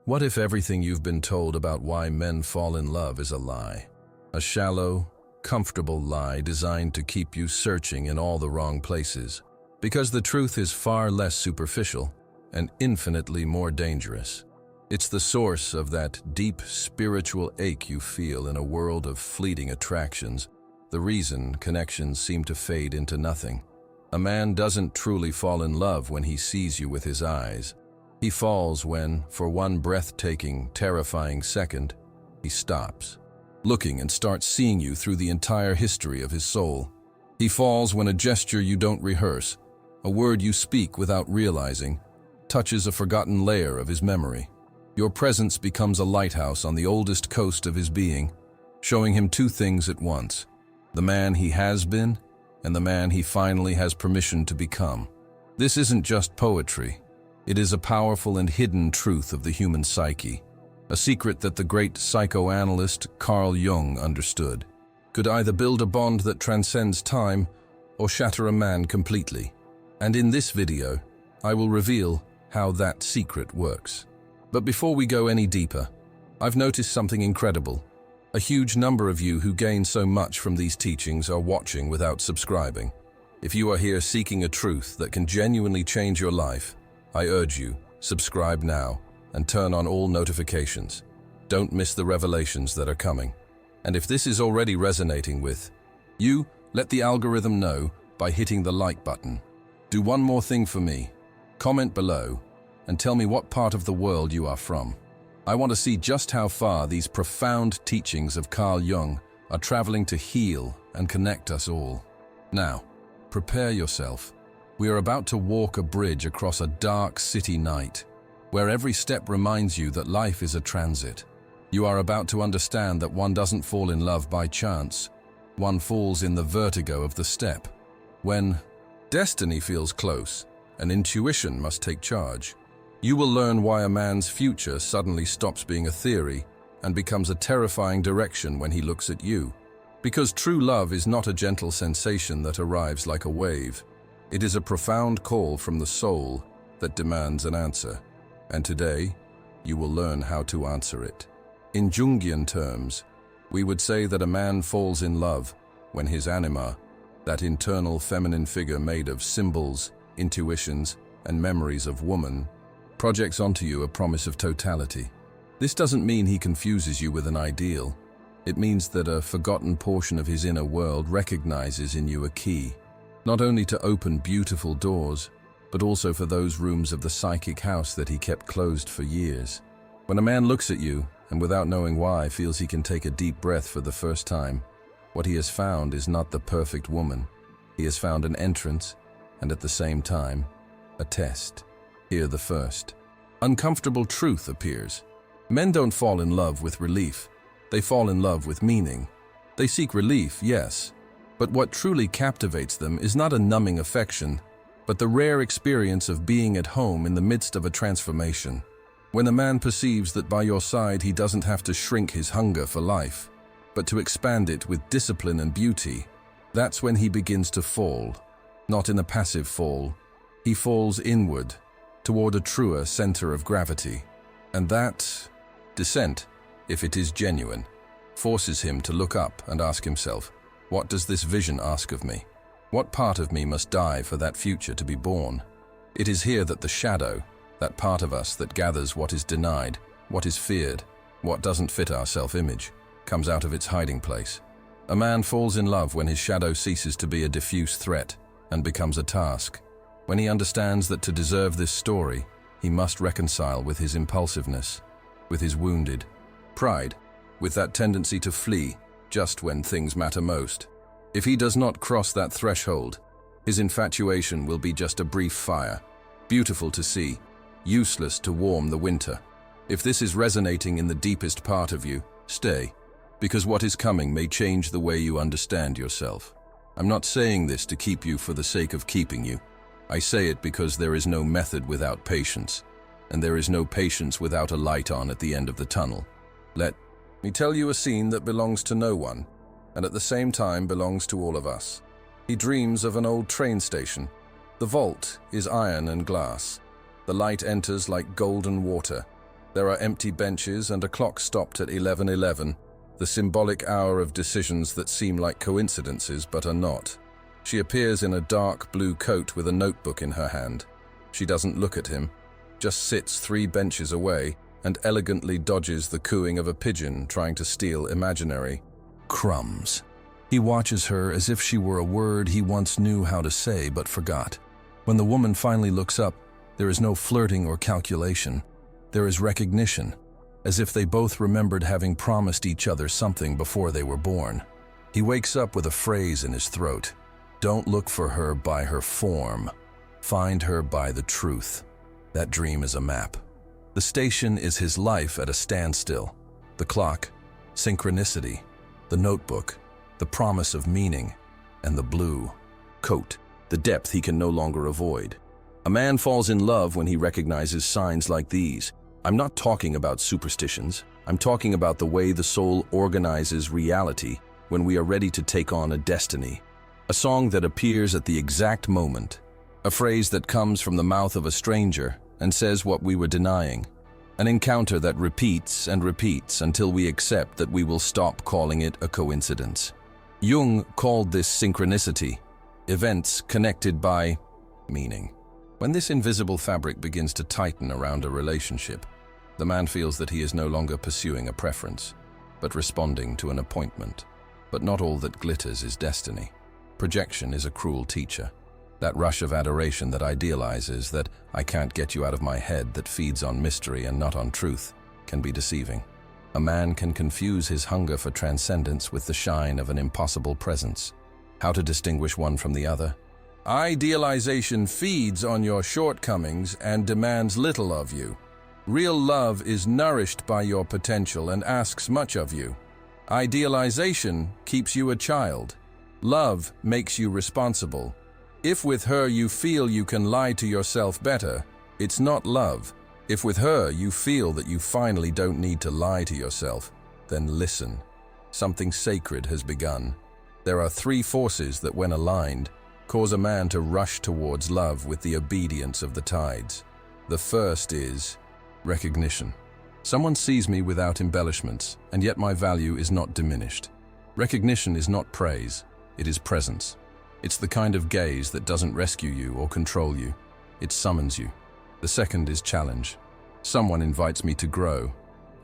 What if everything you've been told about why men fall in love is a lie? A shallow, comfortable lie designed to keep you searching in all the wrong places. Because the truth is far less superficial and infinitely more dangerous. It's the source of that deep spiritual ache you feel in a world of fleeting attractions, the reason connections seem to fade into nothing. A man doesn't truly fall in love when he sees you with his eyes. He falls when, for one breathtaking, terrifying second, he stops, looking and starts seeing you through the entire history of his soul. He falls when a gesture you don't rehearse, a word you speak without realizing, touches a forgotten layer of his memory. Your presence becomes a lighthouse on the oldest coast of his being, showing him two things at once: the man he has been and the man he finally has permission to become. This isn't just poetry. It is a powerful and hidden truth of the human psyche, a secret that the great psychoanalyst Carl Jung understood, could either build a bond that transcends time or shatter a man completely. And in this video, I will reveal how that secret works. But before we go any deeper, I've noticed something incredible. A huge number of you who gain so much from these teachings are watching without subscribing. If you are here seeking a truth that can genuinely change your life, I urge you, subscribe now and turn on all notifications. Don't miss the revelations that are coming. And if this is already resonating with you, let the algorithm know by hitting the like button. Do one more thing for me. Comment below and tell me what part of the world you are from. I want to see just how far these profound teachings of Carl Jung are traveling to heal and connect us all. Now, prepare yourself. We are about to walk a bridge across a dark city night, where every step reminds you that life is a transit. You are about to understand that one doesn't fall in love by chance. One falls in the vertigo of the step. When destiny feels close and intuition must take charge, you will learn why a man's future suddenly stops being a theory and becomes a terrifying direction when he looks at you. Because true love is not a gentle sensation that arrives like a wave. It is a profound call from the soul that demands an answer. And today, you will learn how to answer it. In Jungian terms, we would say that a man falls in love when his anima, that internal feminine figure made of symbols, intuitions, and memories of woman, projects onto you a promise of totality. This doesn't mean he confuses you with an ideal. It means that a forgotten portion of his inner world recognizes in you a key, not only to open beautiful doors, but also for those rooms of the psychic house that he kept closed for years. When a man looks at you, and without knowing why feels he can take a deep breath for the first time, what he has found is not the perfect woman. He has found an entrance, and at the same time, a test. Here the first uncomfortable truth appears. Men don't fall in love with relief. They fall in love with meaning. They seek relief, yes, but what truly captivates them is not a numbing affection, but the rare experience of being at home in the midst of a transformation. When a man perceives that by your side he doesn't have to shrink his hunger for life, but to expand it with discipline and beauty, that's when he begins to fall. Not in a passive fall. He falls inward, toward a truer center of gravity. And that descent, if it is genuine, forces him to look up and ask himself, what does this vision ask of me? What part of me must die for that future to be born? It is here that the shadow, that part of us that gathers what is denied, what is feared, what doesn't fit our self-image, comes out of its hiding place. A man falls in love when his shadow ceases to be a diffuse threat and becomes a task. When he understands that to deserve this story, he must reconcile with his impulsiveness, with his wounded pride, with that tendency to flee just when things matter most. If he does not cross that threshold, his infatuation will be just a brief fire, beautiful to see, useless to warm the winter. If this is resonating in the deepest part of you, stay, because what is coming may change the way you understand yourself. I'm not saying this to keep you for the sake of keeping you. I say it because there is no method without patience, and there is no patience without a light on at the end of the tunnel. Let me tell you a scene that belongs to no one, and at the same time belongs to all of us. He dreams of an old train station. The vault is iron and glass. The light enters like golden water. There are empty benches and a clock stopped at 11:11, the symbolic hour of decisions that seem like coincidences but are not. She appears in a dark blue coat with a notebook in her hand. She doesn't look at him, just sits 3 benches away and elegantly dodges the cooing of a pigeon trying to steal imaginary crumbs. He watches her as if she were a word he once knew how to say but forgot. When the woman finally looks up, there is no flirting or calculation. There is recognition, as if they both remembered having promised each other something before they were born. He wakes up with a phrase in his throat. Don't look for her by her form. Find her by the truth. That dream is a map. The station is his life at a standstill. The clock, synchronicity, the notebook, the promise of meaning, and the blue coat, the depth he can no longer avoid. A man falls in love when he recognizes signs like these. I'm not talking about superstitions. I'm talking about the way the soul organizes reality when we are ready to take on a destiny. A song that appears at the exact moment. A phrase that comes from the mouth of a stranger and says what we were denying. An encounter that repeats and repeats until we accept that we will stop calling it a coincidence. Jung called this synchronicity, events connected by meaning. When this invisible fabric begins to tighten around a relationship, the man feels that he is no longer pursuing a preference, but responding to an appointment. But not all that glitters is destiny. Projection is a cruel teacher. That rush of adoration that idealizes, that I can't get you out of my head, that feeds on mystery and not on truth, can be deceiving. A man can confuse his hunger for transcendence with the shine of an impossible presence. How to distinguish one from the other? Idealization feeds on your shortcomings and demands little of you. Real love is nourished by your potential and asks much of you. Idealization keeps you a child. Love makes you responsible. If with her you feel you can lie to yourself better, it's not love. If with her you feel that you finally don't need to lie to yourself, then listen. Something sacred has begun. There are 3 forces that, when aligned, cause a man to rush towards love with the obedience of the tides. The first is recognition. Someone sees me without embellishments, and yet my value is not diminished. Recognition is not praise, it is presence. It's the kind of gaze that doesn't rescue you or control you, it summons you. The second is challenge. Someone invites me to grow,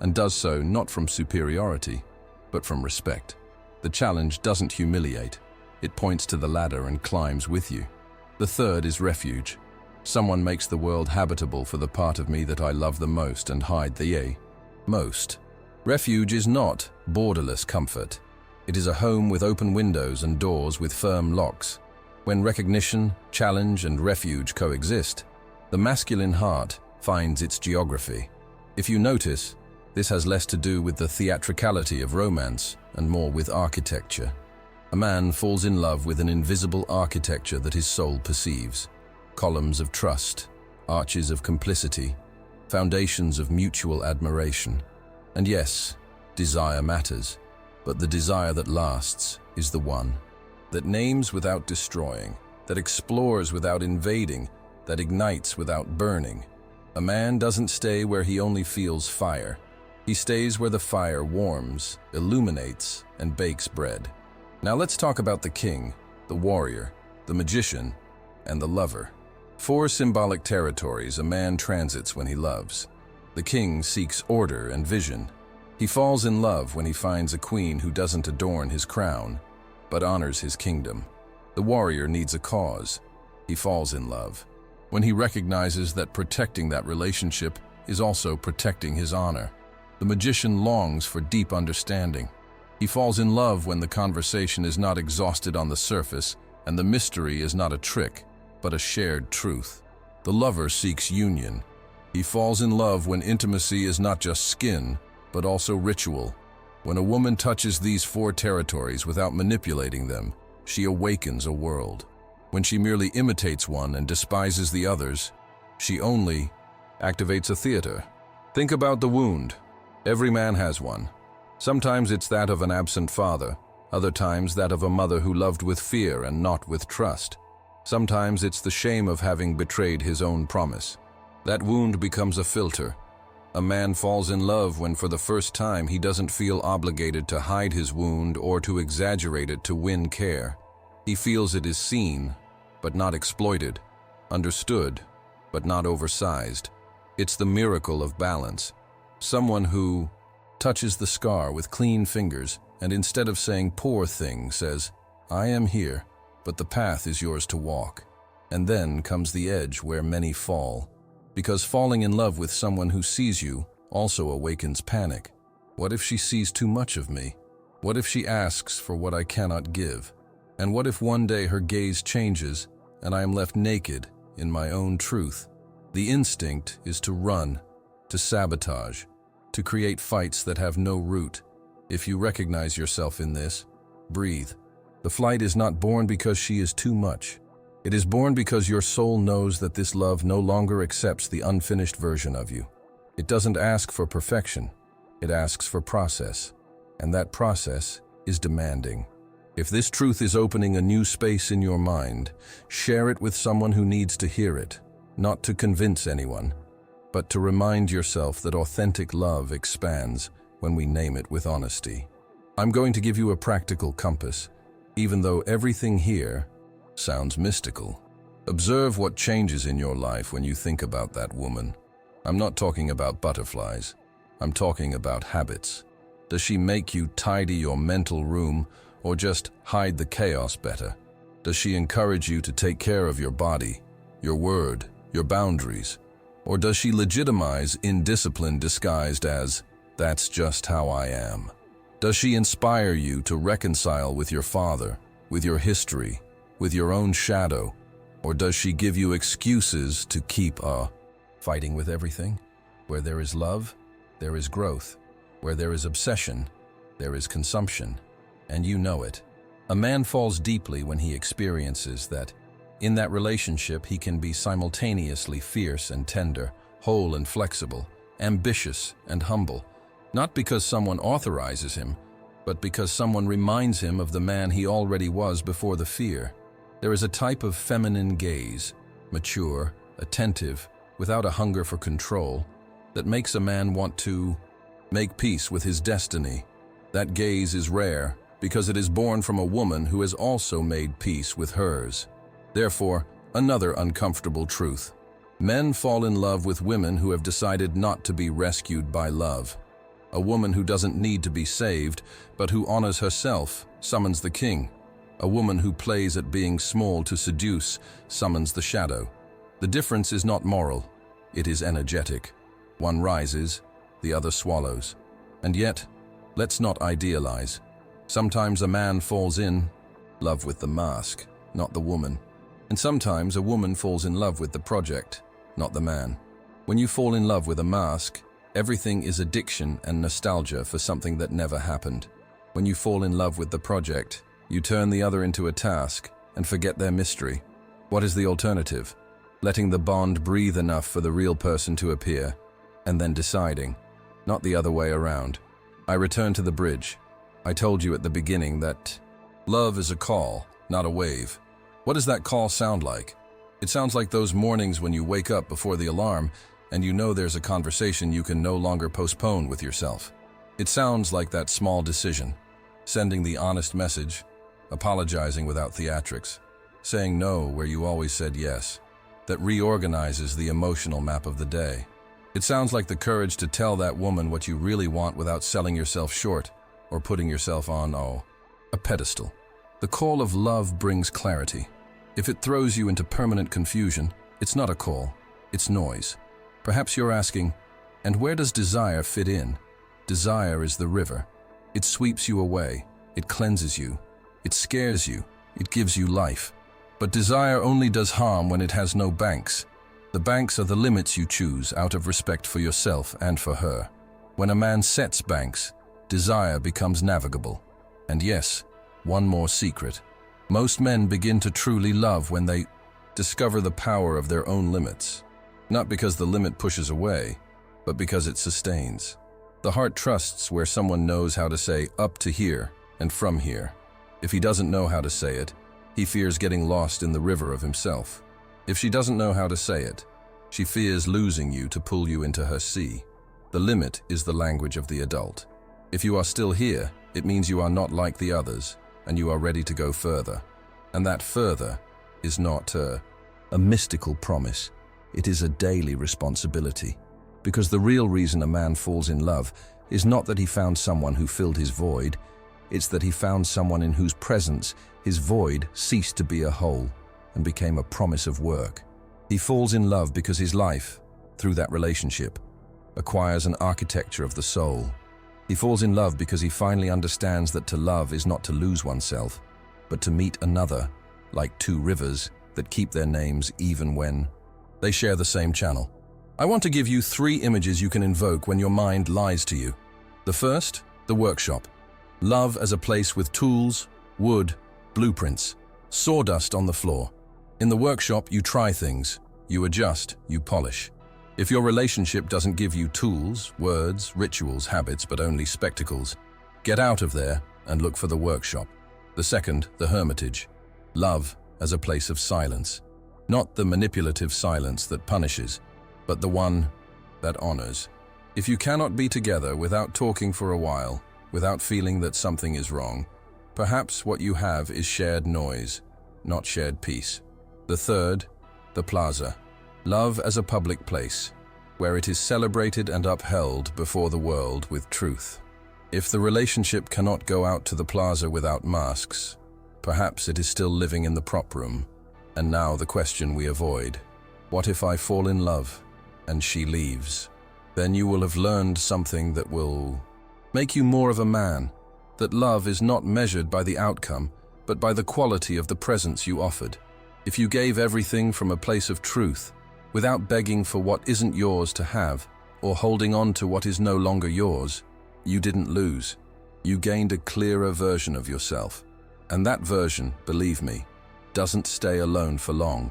and does so not from superiority, but from respect. The challenge doesn't humiliate. It points to the ladder and climbs with you. The third is refuge. Someone makes the world habitable for the part of me that I love the most and hide the most. Refuge is not borderless comfort. It is a home with open windows and doors with firm locks. When recognition, challenge, and refuge coexist, the masculine heart finds its geography. If you notice, this has less to do with the theatricality of romance and more with architecture. A man falls in love with an invisible architecture that his soul perceives. Columns of trust, arches of complicity, foundations of mutual admiration. And yes, desire matters, but the desire that lasts is the one that names without destroying, that explores without invading, that ignites without burning. A man doesn't stay where he only feels fire. He stays where the fire warms, illuminates, and bakes bread. Now let's talk about the king, the warrior, the magician, and the lover. 4 symbolic territories a man transits when he loves. The king seeks order and vision. He falls in love when he finds a queen who doesn't adorn his crown, but honors his kingdom. The warrior needs a cause. He falls in love when he recognizes that protecting that relationship is also protecting his honor. The magician longs for deep understanding. He falls in love when the conversation is not exhausted on the surface and the mystery is not a trick, but a shared truth. The lover seeks union. He falls in love when intimacy is not just skin, but also ritual. When a woman touches these 4 territories without manipulating them, she awakens a world. When she merely imitates one and despises the others, she only activates a theater. Think about the wound. Every man has one. Sometimes it's that of an absent father, other times that of a mother who loved with fear and not with trust. Sometimes it's the shame of having betrayed his own promise. That wound becomes a filter. A man falls in love when for the first time he doesn't feel obligated to hide his wound or to exaggerate it to win care. He feels it is seen, but not exploited, understood, but not oversized. It's the miracle of balance. Someone who touches the scar with clean fingers and instead of saying "poor thing" says, "I am here, but the path is yours to walk." And then comes the edge where many fall. Because falling in love with someone who sees you also awakens panic. What if she sees too much of me? What if she asks for what I cannot give? And what if one day her gaze changes and I am left naked in my own truth? The instinct is to run, to sabotage, to create fights that have no root. If you recognize yourself in this, breathe. The flight is not born because she is too much. It is born because your soul knows that this love no longer accepts the unfinished version of you. It doesn't ask for perfection. It asks for process. And that process is demanding. If this truth is opening a new space in your mind, share it with someone who needs to hear it, not to convince anyone, but to remind yourself that authentic love expands when we name it with honesty. I'm going to give you a practical compass, even though everything here sounds mystical. Observe what changes in your life when you think about that woman. I'm not talking about butterflies. I'm talking about habits. Does she make you tidy your mental room or just hide the chaos better? Does she encourage you to take care of your body, your word, your boundaries? Or does she legitimize indiscipline disguised as, "That's just how I am"? Does she inspire you to reconcile with your father, with your history, with your own shadow? Or does she give you excuses to keep fighting with everything? Where there is love, there is growth. Where there is obsession, there is consumption. And you know it. A man falls deeply when he experiences that in that relationship he can be simultaneously fierce and tender, whole and flexible, ambitious and humble. Not because someone authorizes him, but because someone reminds him of the man he already was before the fear. There is a type of feminine gaze, mature, attentive, without a hunger for control, that makes a man want to make peace with his destiny. That gaze is rare because it is born from a woman who has also made peace with hers. Therefore, another uncomfortable truth. Men fall in love with women who have decided not to be rescued by love. A woman who doesn't need to be saved, but who honors herself, summons the king. A woman who plays at being small to seduce, summons the shadow. The difference is not moral, it is energetic. One rises, the other swallows. And yet, let's not idealize. Sometimes a man falls in love with the mask, not the woman. And sometimes a woman falls in love with the project, not the man. When you fall in love with a mask, everything is addiction and nostalgia for something that never happened. When you fall in love with the project, you turn the other into a task and forget their mystery. What is the alternative? Letting the bond breathe enough for the real person to appear, and then deciding, not the other way around. I return to the bridge. I told you at the beginning that love is a call, not a wave. What does that call sound like? It sounds like those mornings when you wake up before the alarm and you know there's a conversation you can no longer postpone with yourself. It sounds like that small decision, sending the honest message, apologizing without theatrics, saying no where you always said yes, that reorganizes the emotional map of the day. It sounds like the courage to tell that woman what you really want without selling yourself short or putting yourself on, a pedestal. The call of love brings clarity. If it throws you into permanent confusion, it's not a call, it's noise. Perhaps you're asking, and where does desire fit in? Desire is the river. It sweeps you away, it cleanses you, it scares you, it gives you life. But desire only does harm when it has no banks. The banks are the limits you choose out of respect for yourself and for her. When a man sets banks, desire becomes navigable. And yes, one more secret. Most men begin to truly love when they discover the power of their own limits. Not because the limit pushes away, but because it sustains. The heart trusts where someone knows how to say up to here and from here. If he doesn't know how to say it, he fears getting lost in the river of himself. If she doesn't know how to say it, she fears losing you to pull you into her sea. The limit is the language of the adult. If you are still here, it means you are not like the others, and you are ready to go further. And that further is not a mystical promise. It is a daily responsibility. Because the real reason a man falls in love is not that he found someone who filled his void, it's that he found someone in whose presence his void ceased to be a hole and became a promise of work. He falls in love because his life, through that relationship, acquires an architecture of the soul. He falls in love because he finally understands that to love is not to lose oneself, but to meet another, like two rivers that keep their names even when they share the same channel. I want to give you 3 images you can invoke when your mind lies to you. The first, the workshop. Love as a place with tools, wood, blueprints, sawdust on the floor. In the workshop, you try things, you adjust, you polish. If your relationship doesn't give you tools, words, rituals, habits, but only spectacles, get out of there and look for the workshop. The second, the hermitage. Love as a place of silence. Not the manipulative silence that punishes, but the one that honors. If you cannot be together without talking for a while, without feeling that something is wrong, perhaps what you have is shared noise, not shared peace. The third, the plaza. Love as a public place, where it is celebrated and upheld before the world with truth. If the relationship cannot go out to the plaza without masks, perhaps it is still living in the prop room. And now the question we avoid. What if I fall in love and she leaves? Then you will have learned something that will make you more of a man, that love is not measured by the outcome, but by the quality of the presence you offered. If you gave everything from a place of truth, without begging for what isn't yours to have, or holding on to what is no longer yours, you didn't lose. You gained a clearer version of yourself. And that version, believe me, doesn't stay alone for long.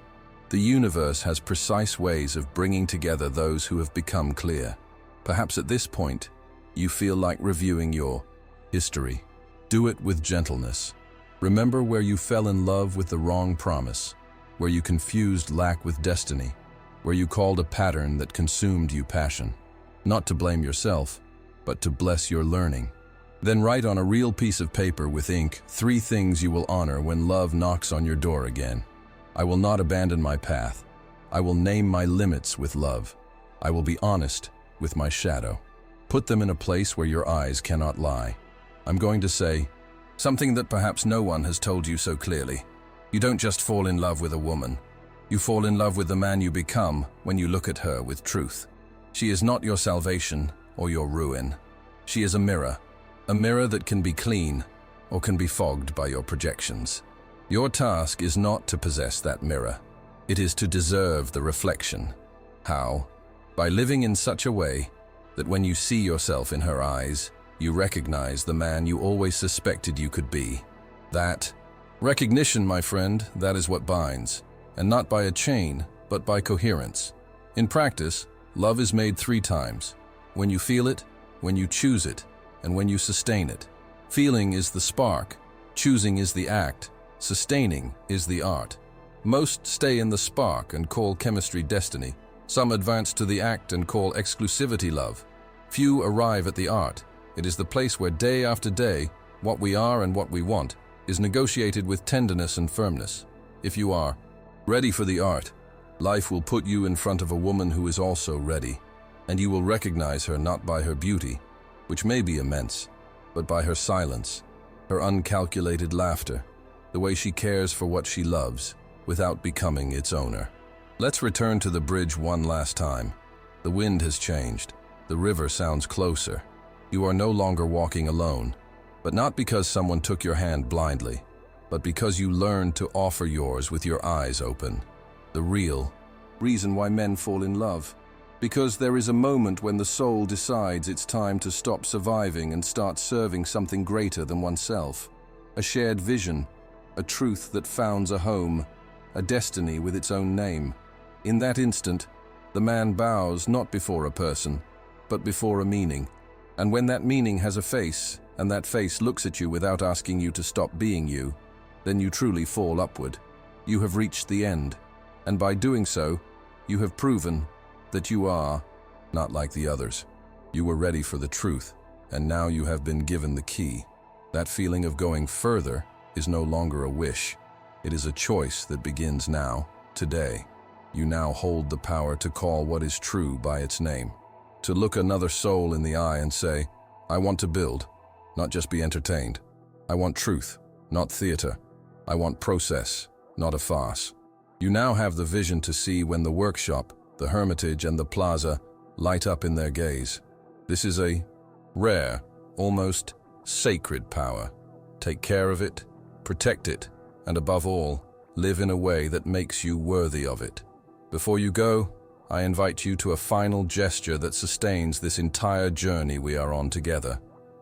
The universe has precise ways of bringing together those who have become clear. Perhaps at this point, you feel like reviewing your history. Do it with gentleness. Remember where you fell in love with the wrong promise, where you confused lack with destiny, where you called a pattern that consumed you passion. Not to blame yourself, but to bless your learning. Then write on a real piece of paper with ink 3 things you will honor when love knocks on your door again. I will not abandon my path. I will name my limits with love. I will be honest with my shadow. Put them in a place where your eyes cannot lie. I'm going to say something that perhaps no one has told you so clearly. You don't just fall in love with a woman. You fall in love with the man you become when you look at her with truth. She is not your salvation or your ruin. She is a mirror that can be clean or can be fogged by your projections. Your task is not to possess that mirror. It is to deserve the reflection. How? By living in such a way that when you see yourself in her eyes, you recognize the man you always suspected you could be. That recognition, my friend, that is what binds. And not by a chain, but by coherence. In practice, love is made 3 times. When you feel it, when you choose it, and when you sustain it. Feeling is the spark, choosing is the act, sustaining is the art. Most stay in the spark and call chemistry destiny. Some advance to the act and call exclusivity love. Few arrive at the art. It is the place where day after day, what we are and what we want, is negotiated with tenderness and firmness. If you are ready for the art, life will put you in front of a woman who is also ready, and you will recognize her not by her beauty, which may be immense, but by her silence, her uncalculated laughter, the way she cares for what she loves, without becoming its owner. Let's return to the bridge one last time. The wind has changed. The river sounds closer. You are no longer walking alone, but not because someone took your hand blindly, but because you learned to offer yours with your eyes open. The real reason why men fall in love. Because there is a moment when the soul decides it's time to stop surviving and start serving something greater than oneself. A shared vision, a truth that founds a home, a destiny with its own name. In that instant, the man bows not before a person, but before a meaning. And when that meaning has a face, and that face looks at you without asking you to stop being you, then you truly fall upward. You have reached the end, and by doing so, you have proven that you are not like the others. You were ready for the truth, and now you have been given the key. That feeling of going further is no longer a wish. It is a choice that begins now, today. You now hold the power to call what is true by its name. To look another soul in the eye and say, I want to build, not just be entertained. I want truth, not theater. I want process, not a farce. You now have the vision to see when the workshop, the hermitage, and the plaza light up in their gaze. This is a rare, almost sacred power. Take care of it, protect it, and above all, live in a way that makes you worthy of it. Before you go, I invite you to a final gesture that sustains this entire journey we are on together.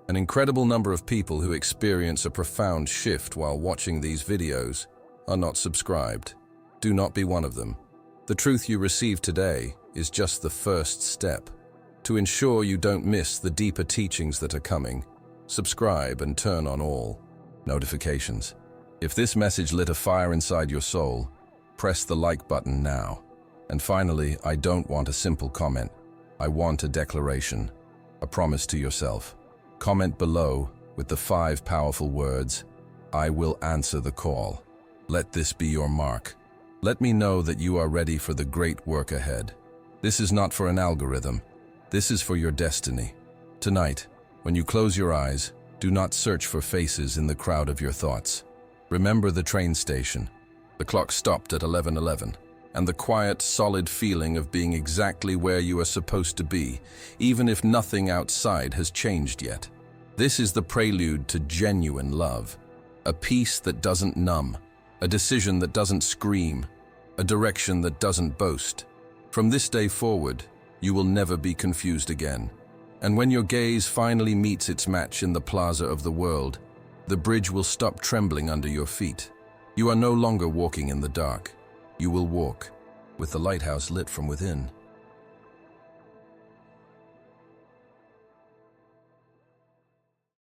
An incredible number of people who experience a profound shift while watching these videos are not subscribed. Do not be one of them. The truth you receive today is just the first step. To ensure you don't miss the deeper teachings that are coming, subscribe and turn on all notifications. If this message lit a fire inside your soul, press the like button now. And finally, I don't want a simple comment. I want a declaration, a promise to yourself. Comment below with the 5 powerful words, I will answer the call. Let this be your mark. Let me know that you are ready for the great work ahead. This is not for an algorithm. This is for your destiny. Tonight, when you close your eyes, do not search for faces in the crowd of your thoughts. Remember the train station. The clock stopped at 11:11. And the quiet, solid feeling of being exactly where you are supposed to be, even if nothing outside has changed yet. This is the prelude to genuine love. A peace that doesn't numb, a decision that doesn't scream, a direction that doesn't boast. From this day forward, you will never be confused again. And when your gaze finally meets its match in the plaza of the world, the bridge will stop trembling under your feet. You are no longer walking in the dark. You will walk with the lighthouse lit from within.